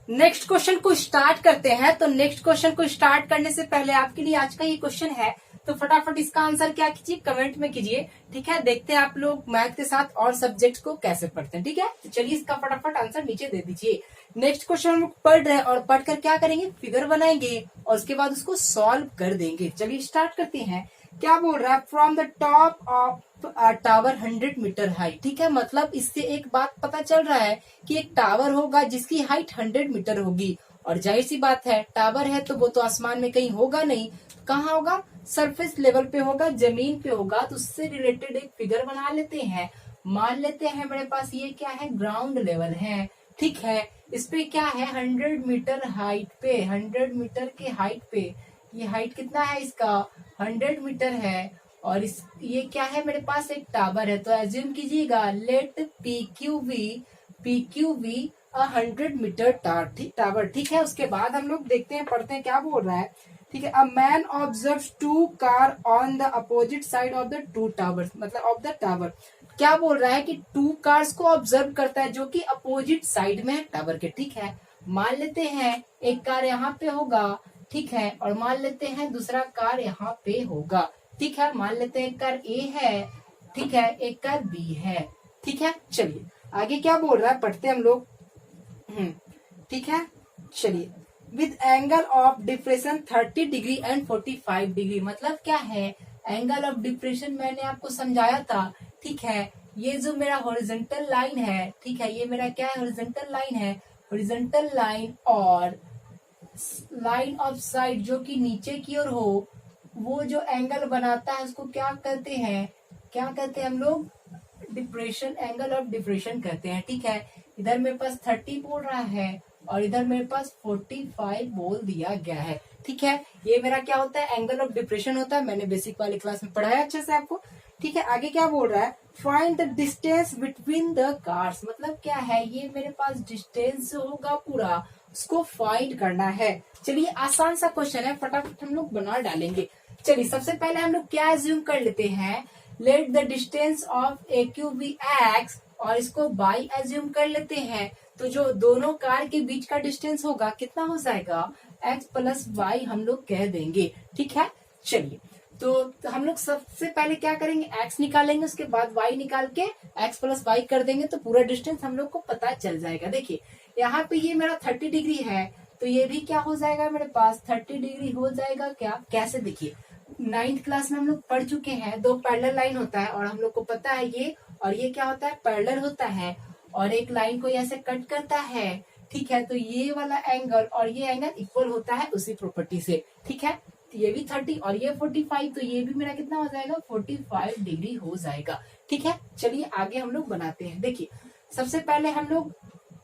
Next question को start करते हैं। तो नेक्स्ट क्वेश्चन को स्टार्ट करने से पहले आपके लिए आज का ये क्वेश्चन है, तो फटाफट इसका आंसर क्या कीजिए, कमेंट में कीजिए। ठीक है, देखते हैं आप लोग मैथ के साथ और सब्जेक्ट को कैसे पढ़ते हैं। ठीक है, तो चलिए इसका फटाफट आंसर नीचे दे दीजिए। नेक्स्ट क्वेश्चन हम लोग पढ़ रहे हैं और पढ़कर क्या करेंगे, फिगर बनाएंगे और उसके बाद उसको सॉल्व कर देंगे। चलिए स्टार्ट करते हैं। क्या बोल रहा है, from the top of tower 100 metre high. ठीक है, मतलब इससे एक बात पता चल रहा है कि एक टावर होगा जिसकी हाइट 100 मीटर होगी। और जाहिर सी बात है, टावर है तो वो तो आसमान में कहीं होगा नहीं, कहाँ होगा, सरफेस लेवल पे होगा, जमीन पे होगा। तो उससे रिलेटेड एक फिगर बना लेते हैं। मान लेते हैं मेरे पास ये क्या है, ग्राउंड लेवल है। ठीक है, इस पे क्या है, 100 मीटर हाइट पे, 100 मीटर के हाइट पे, ये हाइट कितना है इसका, 100 मीटर है। और इस ये क्या है, मेरे पास एक टावर है। तो एज्यूम कीजिएगा, let P Q be 100 metre tower. ठीक है, उसके बाद हम लोग देखते हैं, पढ़ते हैं क्या बोल रहा है। ठीक है, a man observe 2 car on the opposite side of the 2 towers, मतलब ऑफ द टावर। क्या बोल रहा है कि 2 कार्स को ऑब्जर्व करता है जो कि अपोजिट साइड में है टावर के। ठीक है, मान लेते हैं एक कार यहाँ पे होगा। ठीक है, और मान लेते हैं दूसरा कार यहाँ पे होगा। ठीक है, मान लेते हैं एक कार ए है। ठीक है, एक कार बी है। ठीक है, चलिए आगे क्या बोल रहा है, पढ़ते हम लोग। ठीक है, चलिए, with angle of depression 30 degree and 45 degree. मतलब क्या है, एंगल ऑफ डिप्रेशन मैंने आपको समझाया था। ठीक है, ये जो मेरा हॉरिजॉन्टल लाइन है, ठीक है, ये मेरा क्या है, हॉरिजॉन्टल लाइन है। हॉरिजॉन्टल लाइन और लाइन ऑफ साइड जो कि नीचे की ओर हो, वो जो एंगल बनाता है उसको क्या कहते हैं, क्या कहते हैं हम लोग, डिप्रेशन, एंगल ऑफ डिप्रेशन कहते हैं। ठीक है, इधर मेरे पास 30 बोल रहा है और इधर मेरे पास 45 बोल दिया गया है। ठीक है, ये मेरा क्या होता है, एंगल ऑफ डिप्रेशन होता है। मैंने बेसिक वाली क्लास में पढ़ाया अच्छे से आपको। ठीक है, आगे क्या बोल रहा है, find the distance between the cars. मतलब क्या है, ये मेरे पास डिस्टेंस होगा पूरा, उसको फाइंड करना है। चलिए आसान सा क्वेश्चन है, फटाफट हम लोग बना डालेंगे। चलिए सबसे पहले हम लोग क्या एज्यूम कर लेते हैं, let the distance of A Q be x, और इसको बाई एज्यूम कर लेते हैं। तो जो दोनों कार के बीच का डिस्टेंस होगा कितना हो जाएगा, x प्लस वाई हम लोग कह देंगे। ठीक है, चलिए तो हम लोग सबसे पहले क्या करेंगे, x निकालेंगे, उसके बाद y निकाल के x प्लस वाई कर देंगे, तो पूरा डिस्टेंस हम लोग को पता चल जाएगा। देखिए यहाँ पे ये मेरा 30 डिग्री है, तो ये भी क्या हो जाएगा, मेरे पास 30 डिग्री हो जाएगा। क्या, कैसे, देखिए 9th क्लास में हम लोग पढ़ चुके हैं, 2 पैरेलल लाइन होता है और हम लोग को पता है ये और ये क्या होता है, पैरेलल होता है और एक लाइन को ऐसे कट करता है। ठीक है, तो ये वाला एंगल और ये एंगल इक्वल होता है उसी प्रॉपर्टी से। ठीक है, तो ये भी 30 और ये 45, तो ये भी मेरा कितना हो जाएगा, 45 डिग्री हो जाएगा। ठीक है, चलिए आगे हम लोग बनाते हैं। देखिए सबसे पहले हम लोग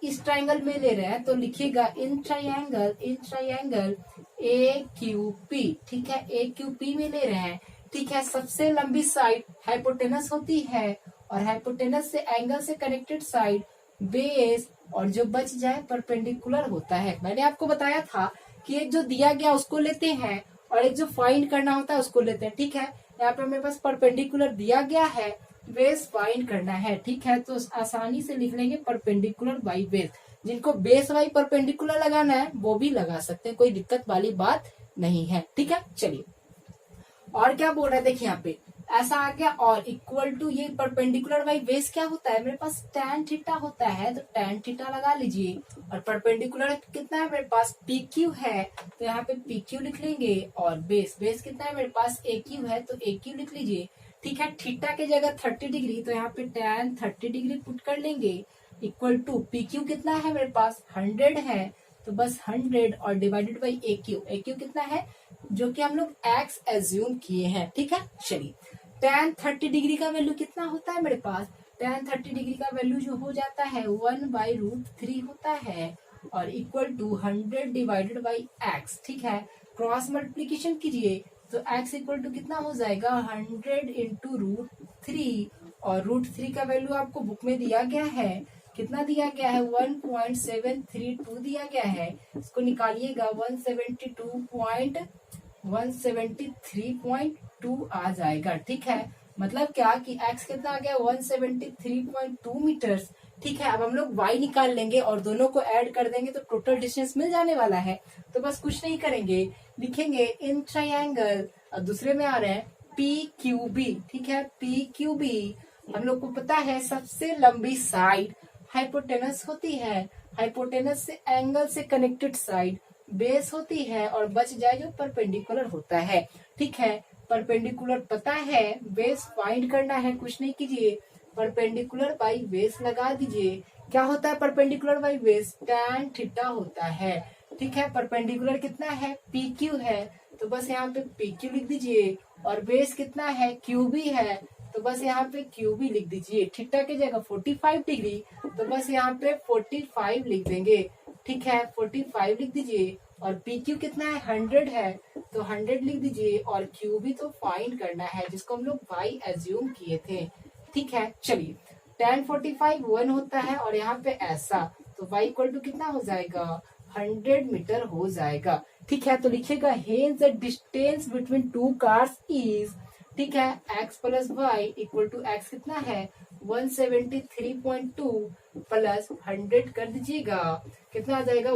इस ट्राइंगल में ले रहे हैं, तो लिखिएगा in triangle A Q P. ठीक है, ए क्यू पी में ले रहे हैं। ठीक है, सबसे लंबी साइड हाइपोटेनस होती है और हाइपोटेनस से एंगल से कनेक्टेड साइड बेस, और जो बच जाए परपेंडिकुलर होता है। मैंने आपको बताया था कि एक जो दिया गया उसको लेते हैं और एक जो फाइंड करना होता है उसको लेते हैं। ठीक है, यहाँ पे मेरे पास परपेंडिकुलर दिया गया है, बेस फाइंड करना है। ठीक है, तो आसानी से लिख लेंगे परपेंडिकुलर बाई बेस। जिनको बेस बाई परपेंडिकुलर लगाना है वो भी लगा सकते हैं, कोई दिक्कत वाली बात नहीं है। ठीक है, चलिए और क्या बोल रहा है, देखिए यहाँ पे ऐसा आ गया, और इक्वल टू ये परपेंडिकुलर बाई बेस क्या होता है, मेरे पास tan थीटा होता है, तो tan थीटा लगा लीजिए। और परपेंडिकुलर कितना है मेरे पास, PQ है, तो यहाँ पे PQ लिख लेंगे। और बेस कितना है मेरे पास, AQ है, तो AQ लिख लीजिए। ठीक है, थीटा की जगह 30 डिग्री, तो यहाँ पे tan 30 डिग्री पुट कर लेंगे। इक्वल टू PQ कितना है मेरे पास, 100 है, तो बस 100 और डिवाइडेड बाई AQ कितना है, जो कि हम लोग x एज्यूम किए हैं। ठीक है, चलिए tan 30 डिग्री का वैल्यू कितना होता है मेरे पास, tan 30 डिग्री का वैल्यू जो हो जाता है 1/√3 होता है, और equal to 100 divided by x। ठीक है, क्रॉस मल्टीप्लीकेशन कीजिए, तो x इक्वल टू कितना हो जाएगा, 100 इंटू √3, और √3 का वैल्यू आपको बुक में दिया गया है, कितना दिया गया है, 1.732 दिया गया है। इसको निकालिएगा, 173.2 आ जाएगा। ठीक है, मतलब क्या कि x कितना आ गया, 173.2 मीटर्स। ठीक है, अब हम लोग y निकाल लेंगे और दोनों को ऐड कर देंगे तो टोटल डिस्टेंस मिल जाने वाला है। तो बस कुछ नहीं करेंगे, लिखेंगे इन ट्रायंगल, और दूसरे में आ रहे हैं PQB, ठीक है, PQB। हम लोग को पता है सबसे लंबी साइड हाइपोटेनस होती है, हाइपोटेनस से एंगल से कनेक्टेड साइड बेस होती है, और बच जाए जो परपेंडिकुलर होता है। ठीक है, परपेंडिकुलर पता है, बेस फाइंड करना है, कुछ नहीं कीजिए, परपेंडिकुलर बाई बेस लगा दीजिए। क्या होता है perpendicular by base? tan theta होता है। ठीक है, परपेंडिकुलर कितना है? PQ है, तो बस यहाँ पे PQ लिख दीजिए, और बेस कितना है? QB है, तो बस यहाँ पे QB लिख दीजिए। थीटा की जगह 45 डिग्री, तो बस यहाँ पे 45 लिख देंगे। ठीक है, 45 लिख दीजिए, और PQ कितना है? 100 है, तो 100 लिख दीजिए, और QB तो फाइंड करना है, जिसको हम लोग y एज्यूम किए थे। ठीक है, चलिए tan 45 1 होता है, और यहाँ पे ऐसा, तो y इक्वल टू कितना हो जाएगा? 100 मीटर हो जाएगा। ठीक है, तो लिखिएगा hence the distance between two cars is, ठीक है, x plus y equal to x कितना है? 173.2 प्लस 100 कर दीजिएगा, कितना आ जाएगा?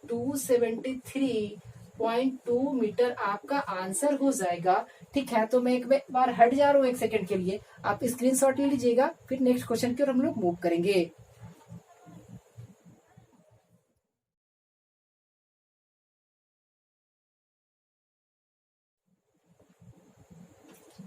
273.2 मीटर आपका आंसर हो जाएगा। ठीक है, तो मैं एक बार हट जा रहा हूँ 1 सेकंड के लिए, आप स्क्रीनशॉट ले लीजिएगा, फिर नेक्स्ट क्वेश्चन की ओर हम लोग मूव करेंगे।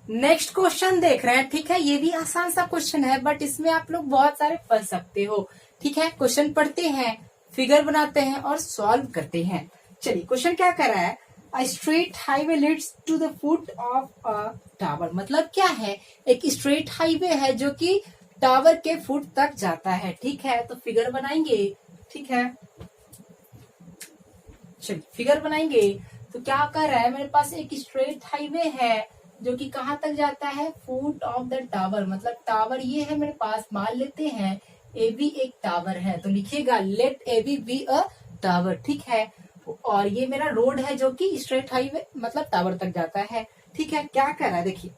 नेक्स्ट क्वेश्चन देख रहे हैं। ठीक है, ये भी आसान सा क्वेश्चन है, बट इसमें आप लोग बहुत सारे फंस सकते हो। ठीक है, क्वेश्चन पढ़ते हैं, फिगर बनाते हैं और सॉल्व करते हैं। चलिए, क्वेश्चन क्या कर रहा है? A straight highway leads to the foot of a tower. मतलब क्या है? एक स्ट्रेट हाईवे है जो कि टावर के फुट तक जाता है। ठीक है, तो फिगर बनाएंगे। ठीक है, चलिए फिगर बनाएंगे। तो क्या कर रहा है? मेरे पास एक स्ट्रेट हाईवे है जो कि कहाँ तक जाता है? Foot of the tower. मतलब टावर ये है मेरे पास, मान लेते हैं AB एक टावर है, तो लिखिएगा let AB be a tower. ठीक है, और ये मेरा रोड है जो कि स्ट्रेट हाईवे मतलब टावर तक जाता है। ठीक है, क्या कर रहा है? देखिए,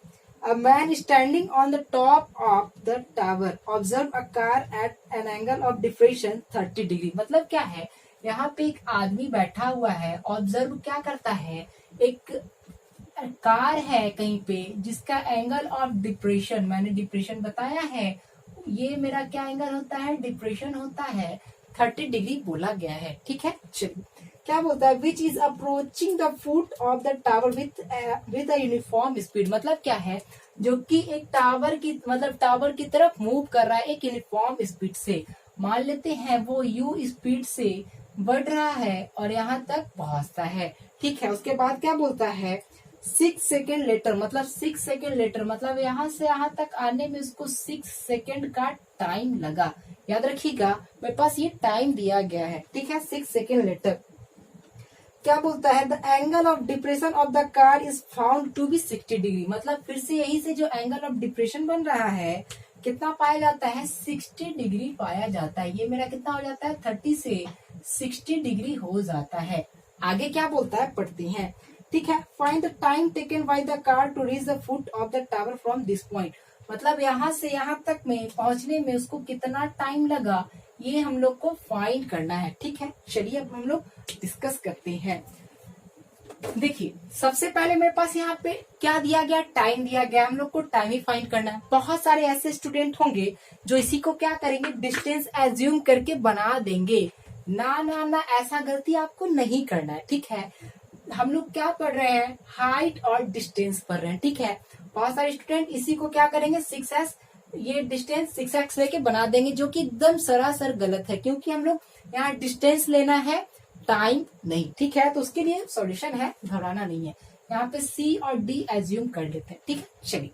a man standing on the top of the tower observe a car eight an angle of डिफरेंशन 30 degree. मतलब क्या है? यहाँ पे एक आदमी बैठा हुआ है, ऑब्जर्व क्या करता है? एक कार है कहीं पे जिसका एंगल ऑफ डिप्रेशन, मैंने डिप्रेशन बताया है, ये मेरा क्या एंगल होता है? डिप्रेशन होता है, 30 डिग्री बोला गया है। ठीक है, चलिए क्या बोलता है? Which is approaching the foot of the tower with a uniform speed. मतलब क्या है? जो कि एक टावर की मतलब टावर की तरफ मूव कर रहा है एक यूनिफॉर्म स्पीड से। मान लेते हैं वो U स्पीड से बढ़ रहा है और यहाँ तक पहुंचता है। ठीक है, उसके बाद क्या बोलता है? 6 सेकेंड लेटर, मतलब 6 सेकेंड लेटर मतलब यहाँ से यहाँ तक आने में उसको 6 सेकेंड का टाइम लगा। याद रखिएगा, मेरे पास ये टाइम दिया गया है। ठीक है, 6 सेकेंड लेटर। क्या बोलता है? The angle of depression of the car is found to be 60 degree. मतलब फिर से यही से जो एंगल ऑफ डिप्रेशन बन रहा है कितना पाया जाता है? 60 डिग्री पाया जाता है। ये मेरा कितना हो जाता है? 30 से 60 डिग्री हो जाता है। आगे क्या बोलता है? पढ़ते हैं। ठीक है, find the time taken by the car to reach the foot of the tower from this point. मतलब यहाँ से यहाँ तक में पहुंचने में उसको कितना टाइम लगा, ये हम लोग को फाइंड करना है। ठीक है, चलिए अब हम लोग डिस्कस करते हैं। देखिए, सबसे पहले मेरे पास यहाँ पे क्या दिया गया? टाइम दिया गया। हम लोग को टाइम ही फाइंड करना है। बहुत सारे ऐसे स्टूडेंट होंगे जो इसी को क्या करेंगे? डिस्टेंस एज्यूम करके बना देंगे। ना ना ना, ऐसा गलती आपको नहीं करना है। ठीक है, हम लोग क्या पढ़ रहे हैं? हाइट और डिस्टेंस पढ़ रहे हैं। ठीक है, बहुत सारे स्टूडेंट इसी को क्या करेंगे? 6s, ये डिस्टेंस 6x लेके बना देंगे, जो कि एकदम सरासर गलत है, क्योंकि हम लोग यहाँ डिस्टेंस लेना है, टाइम नहीं। ठीक है, तो उसके लिए सॉल्यूशन है, घबराना नहीं है। यहाँ पे C और D एज्यूम कर लेते हैं। ठीक है, चलिए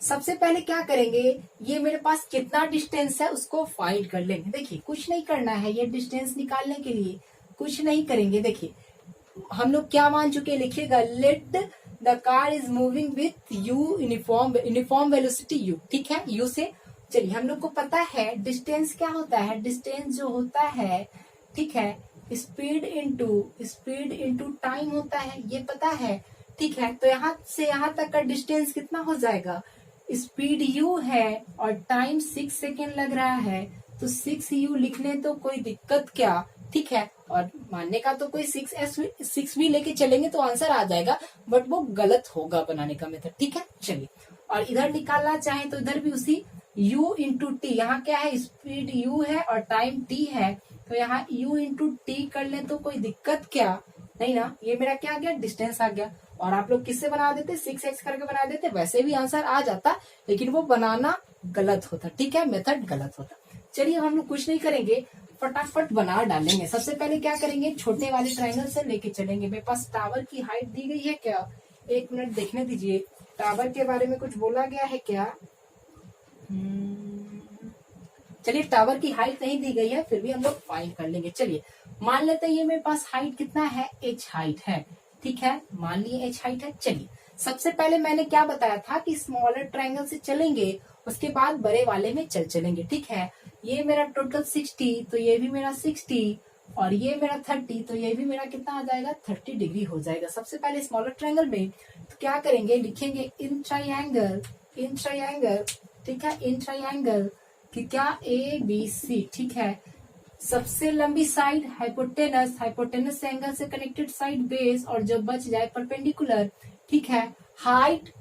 सबसे पहले क्या करेंगे? ये मेरे पास कितना डिस्टेंस है उसको फाइंड कर लेंगे। देखिए, कुछ नहीं करना है, ये डिस्टेंस निकालने के लिए कुछ नहीं करेंगे। देखिए, हम लोग क्या मान चुके? लिखिएगा let the car is moving with U uniform velocity U। ठीक है, U से चलिए, हम लोग को पता है डिस्टेंस क्या होता है? डिस्टेंस जो होता है, ठीक है, स्पीड इनटू टाइम होता है, ये पता है। ठीक है, तो यहाँ से यहाँ तक का डिस्टेंस कितना हो जाएगा? स्पीड U है और टाइम 6 सेकेंड लग रहा है, तो 6u लिख लें तो कोई दिक्कत क्या, ठीक है। और मानने का तो कोई 6 भी लेके चलेंगे तो आंसर आ जाएगा, बट वो गलत होगा बनाने का मेथड, ठीक है। चलिए, और इधर निकालना चाहें तो इधर भी उसी u इंटू टी, यहाँ क्या है, स्पीड u है और टाइम t है, तो यहाँ u इंटू टी कर लें तो कोई दिक्कत क्या, नहीं ना। ये मेरा क्या आ गया, डिस्टेंस आ गया। और आप लोग किससे बना देते, 6x करके बना देते, वैसे भी आंसर आ जाता, लेकिन वो बनाना गलत होता, ठीक है, मेथड गलत होता। चलिए, हम लोग कुछ नहीं करेंगे, फटाफट बना डालेंगे। सबसे पहले क्या करेंगे, छोटे वाले ट्रायंगल से लेके चलेंगे। मेरे पास टावर की हाइट दी गई है क्या, 1 मिनट देखने दीजिए, टावर के बारे में कुछ बोला गया है क्या। चलिए, टावर की हाइट नहीं दी गई है, फिर भी हम लोग फाइंड कर लेंगे। चलिए, मान लेते हैं ये मेरे पास हाइट कितना है, h हाइट है, ठीक है, मान लिए h हाइट है। चलिए, सबसे पहले मैंने क्या बताया था कि स्मॉलर ट्रायंगल से चलेंगे, उसके बाद बड़े वाले में चलेंगे, ठीक है। ये मेरा टोटल 60, तो ये भी मेरा 60, और ये मेरा 30, तो ये भी मेरा कितना आ जाएगा, 30 डिग्री हो जाएगा। सबसे पहले स्मॉलर ट्रायंगल में तो क्या करेंगे, लिखेंगे इन ट्रायंगल, ठीक है, इन ट्रायंगल कि क्या ABC, ठीक है। सबसे लंबी साइड हाइपोटेनस एंगल से कनेक्टेड साइड बेस, और जो बच जाए परपेंडिकुलर, ठीक है। हाइट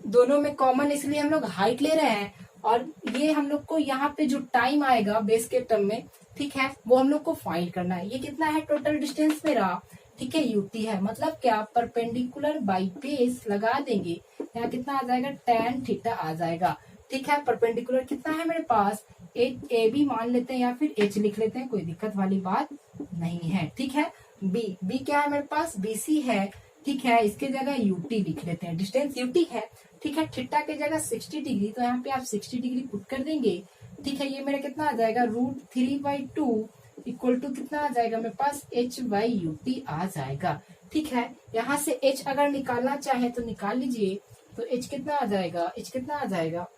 दोनों में कॉमन, इसलिए हम लोग हाइट ले रहे हैं, और ये हम लोग को यहाँ पे जो टाइम आएगा बेस के टर्म में, ठीक है, वो हम लोग को फाइंड करना है। ये कितना है टोटल डिस्टेंस मेरा, ठीक है, UT है, मतलब क्या, परपेंडिकुलर बाई बेस लगा देंगे, यहाँ कितना आ जाएगा, tan थीटा आ जाएगा, ठीक है। परपेंडिकुलर कितना है मेरे पास, AB मान लेते हैं या फिर H लिख लेते हैं, कोई दिक्कत वाली बात नहीं है, ठीक है। B क्या है मेरे पास, BC है, ठीक है, इसके जगह UT लिख लेते हैं, डिस्टेंस UT है, ठीक है। थीटा के जगह 60 डिग्री, तो यहाँ पे आप 60 डिग्री पुट कर देंगे, ठीक है। ये मेरा कितना आ जाएगा, √3/2 इक्वल टू कितना आ जाएगा मेरे पास, h/UT आ जाएगा, ठीक है। यहाँ से h अगर निकालना चाहे तो निकाल लीजिए, तो h कितना आ जाएगा,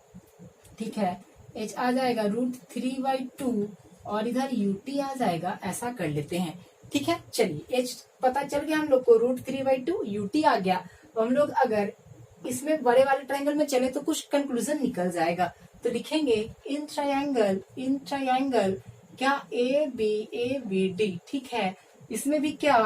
ठीक है, h आ जाएगा √3/2, और इधर UT आ जाएगा, ऐसा कर लेते हैं, ठीक है। चलिए, h पता चल गया हम लोग को, √3/2 UT आ गया। तो हम लोग अगर इसमें बड़े वाले ट्रायंगल में चले तो कुछ कंक्लूजन निकल जाएगा, तो लिखेंगे इन ट्रायंगल क्या ABD, ठीक है। इसमें भी क्या,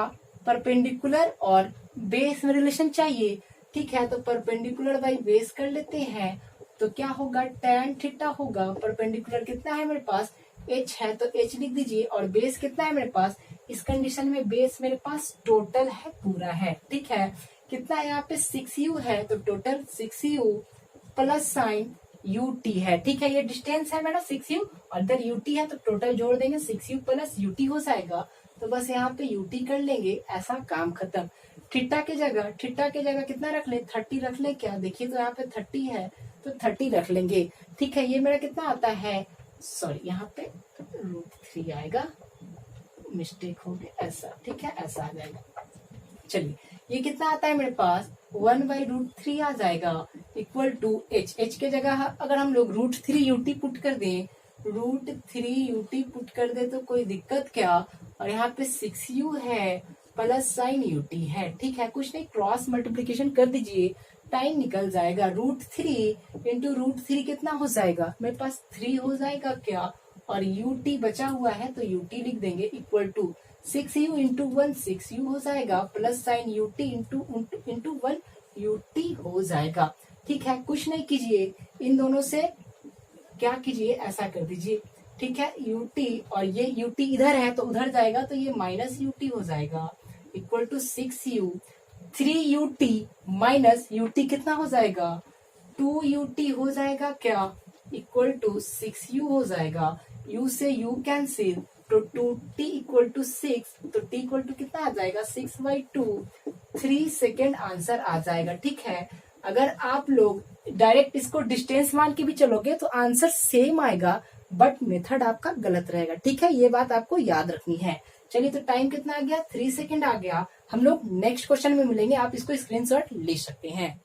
परपेंडिकुलर और बेस में रिलेशन चाहिए, ठीक है, तो परपेंडिकुलर बाई बेस कर लेते हैं, तो क्या होगा, tan थीटा होगा। परपेंडिकुलर कितना है मेरे पास, h है, तो h लिख दीजिए, और बेस कितना है मेरे पास, इस कंडीशन में बेस मेरे पास टोटल है, पूरा है, ठीक है। कितना है यहाँ पे, 6u है, तो total 6u plus sign UT है, ठीक है। ये डिस्टेंस है मेरा 6u, और इधर UT है, तो टोटल जोड़ देंगे, 6u प्लस UT हो जाएगा, तो बस यहाँ पे UT कर लेंगे, ऐसा काम खत्म। थीटा के जगह कितना रख ले, 30 रख ले क्या, देखिए तो यहाँ पे 30 है, तो 30 रख लेंगे, ठीक है। ये मेरा कितना आता है, सॉरी यहाँ पे √3 आएगा, मिस्टेक हो गया, ऐसा, ठीक है, ऐसा आ जाएगा। चलिए, ये कितना आता है मेरे पास, 1/√3 आ जाएगा, इक्वल टू h के जगह अगर हम लोग √3UT पुट कर दें, √3UT पुट कर दे तो कोई दिक्कत क्या, और यहाँ पे 6u है प्लस साइन UT है, ठीक है। कुछ नहीं, क्रॉस मल्टीप्लीकेशन कर दीजिए, टाइम निकल जाएगा। √3 इंटू √3 कितना हो जाएगा मेरे पास, 3 हो जाएगा क्या, और UT बचा हुआ है तो UT लिख देंगे, equal to 6u into 1 6u हो जाएगा, plus sign UT into 1 UT हो जाएगा, ठीक है। कुछ नहीं कीजिए, इन दोनों से क्या कीजिए, ऐसा कर दीजिए, ठीक है। UT और ये UT इधर है तो उधर जाएगा, तो ये माइनस UT हो जाएगा, equal to 6u, 3UT minus UT कितना हो जाएगा, 2UT हो जाएगा क्या, इक्वल टू 6u हो जाएगा। u से u कैंसिल, तो 2t इक्वल टू 6, तो t इक्वल टू कितना आ जाएगा, 6/2, 3 सेकेंड आंसर आ जाएगा, ठीक है। अगर आप लोग डायरेक्ट इसको डिस्टेंस मान के भी चलोगे तो आंसर सेम आएगा, बट मेथड आपका गलत रहेगा, ठीक है। ये बात आपको याद रखनी है। चलिए, तो टाइम कितना आ गया, 3 सेकेंड आ गया। हम लोग नेक्स्ट क्वेश्चन में मिलेंगे, आप इसको स्क्रीनशॉट ले सकते हैं।